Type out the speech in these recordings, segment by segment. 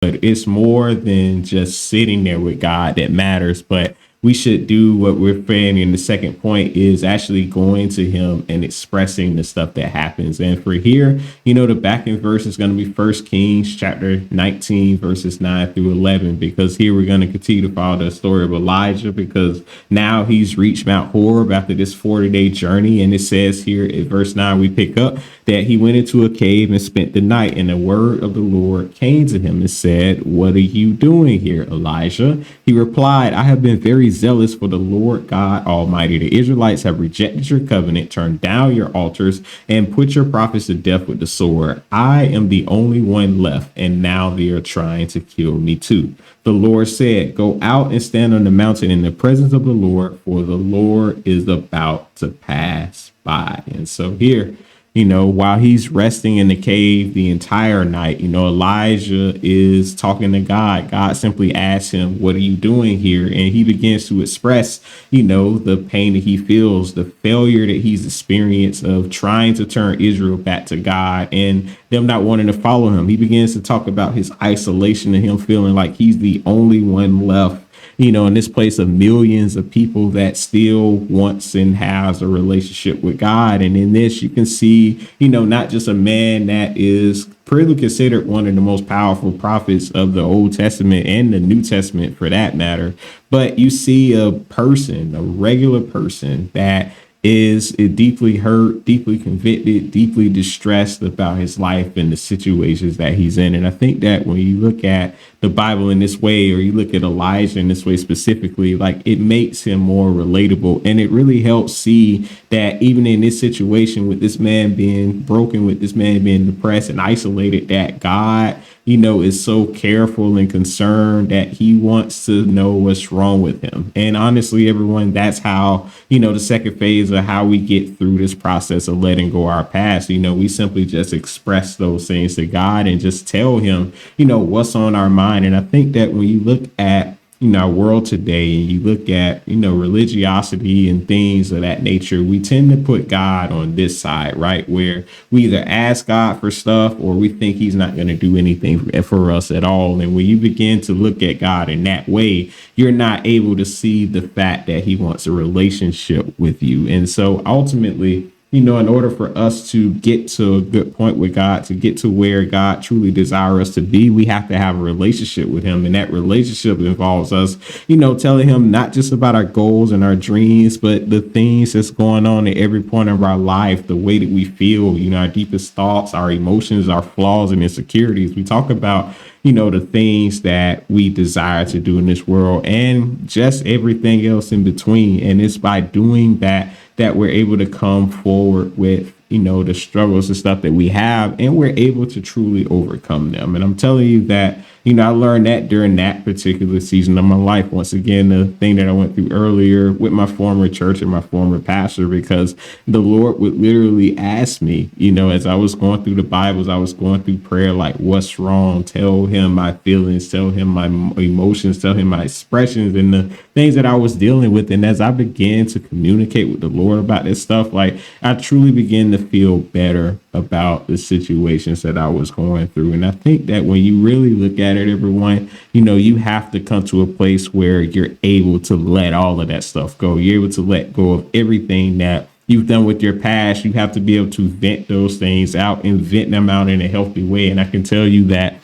But it's more than just sitting there with God that matters. But we should do what we're saying in the second point is actually going to him and expressing the stuff that happens. And for here, the backing verse is going to be First Kings chapter 19, verses 9 through 11, because here we're going to continue to follow the story of Elijah, because now he's reached Mount Horeb after this 40-day journey. And it says here in verse 9, we pick up that he went into a cave and spent the night, and the word of the Lord came to him and said, "What are you doing here, Elijah?" He replied, "I have been very zealous for the Lord God Almighty. The Israelites have rejected your covenant, turned down your altars, and put your prophets to death with the sword. I am the only one left, and now they are trying to kill me too." The Lord said, "Go out and stand on the mountain in the presence of the Lord, for the Lord is about to pass by." And so here, while he's resting in the cave the entire night, Elijah is talking to God. God simply asks him, "What are you doing here?" And he begins to express, the pain that he feels, the failure that he's experienced of trying to turn Israel back to God and them not wanting to follow him. He begins to talk about his isolation and him feeling like he's the only one left, in this place of millions of people that still wants and has a relationship with God. And in this, you can see, not just a man that is pretty considered one of the most powerful prophets of the Old Testament and the New Testament for that matter, but you see a person, a regular person that is deeply hurt, deeply convicted, deeply distressed about his life and the situations that he's in. And I think that when you look at the Bible in this way, or you look at Elijah in this way specifically, like it makes him more relatable. And it really helps see that even in this situation, with this man being broken, with this man being depressed and isolated, that God, is so careful and concerned that he wants to know what's wrong with him. And honestly, everyone, that's how, the second phase of how we get through this process of letting go our past. We simply just express those things to God and just tell him, what's on our mind. And I think that when you look at our world today and you look at, religiosity and things of that nature, we tend to put God on this side, right? Where we either ask God for stuff or we think he's not going to do anything for us at all. And when you begin to look at God in that way, you're not able to see the fact that he wants a relationship with you. And so ultimately, in order for us to get to a good point with God, to get to where God truly desires us to be, we have to have a relationship with him. And that relationship involves us, telling him not just about our goals and our dreams, but the things that's going on at every point of our life, the way that we feel, our deepest thoughts, our emotions, our flaws and insecurities. We talk about, the things that we desire to do in this world and just everything else in between. And it's by doing that we're able to come forward with, the struggles and stuff that we have, and we're able to truly overcome them. And I'm telling you that, I learned that during that particular season of my life. Once again, the thing that I went through earlier with my former church and my former pastor, because the Lord would literally ask me, as I was going through the Bibles, I was going through prayer, like, what's wrong? Tell him my feelings, tell him my emotions, tell him my expressions and the things that I was dealing with. And as I began to communicate with the Lord about this stuff, like I truly began to feel better about the situations that I was going through. And I think that when you really look at it, everyone, you have to come to a place where you're able to let all of that stuff go. You're able to let go of everything that you've done with your past. You have to be able to vent those things out and vent them out in a healthy way. And I can tell you that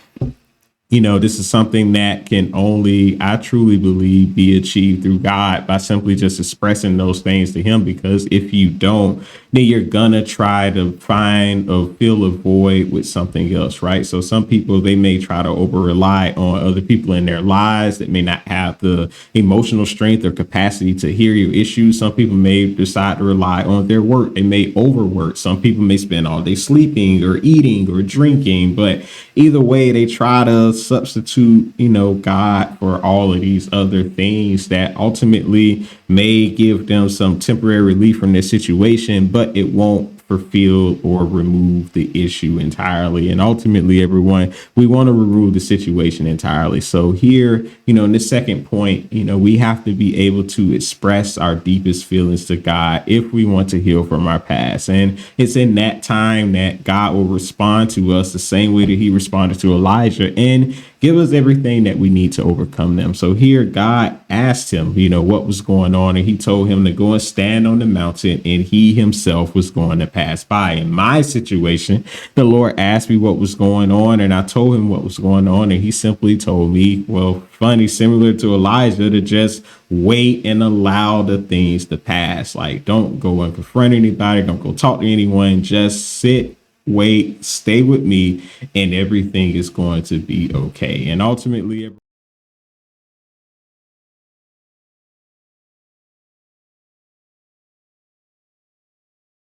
this is something that can only, I truly believe, be achieved through God by simply just expressing those things to him. Because if you don't, then you're gonna try to find or fill a void with something else, right? So some people, they may try to over rely on other people in their lives that may not have the emotional strength or capacity to hear your issues. Some people may decide to rely on their work. They may overwork. Some people may spend all day sleeping or eating or drinking, but either way, they try to substitute, God for all of these other things that ultimately may give them some temporary relief from their situation, but it won't fulfill or remove the issue entirely. And ultimately, everyone, we want to remove the situation entirely. So here, in this second point, we have to be able to express our deepest feelings to God if we want to heal from our past. And it's in that time that God will respond to us the same way that he responded to Elijah. And give us everything that we need to overcome them. So here God asked him, what was going on. And he told him to go and stand on the mountain, and he himself was going to pass by. In my situation, the Lord asked me what was going on, and I told him what was going on. And he simply told me, well, funny, similar to Elijah, to just wait and allow the things to pass. Like, don't go and confront anybody. Don't go talk to anyone. Just sit, wait, stay with me, and everything is going to be okay. And ultimately,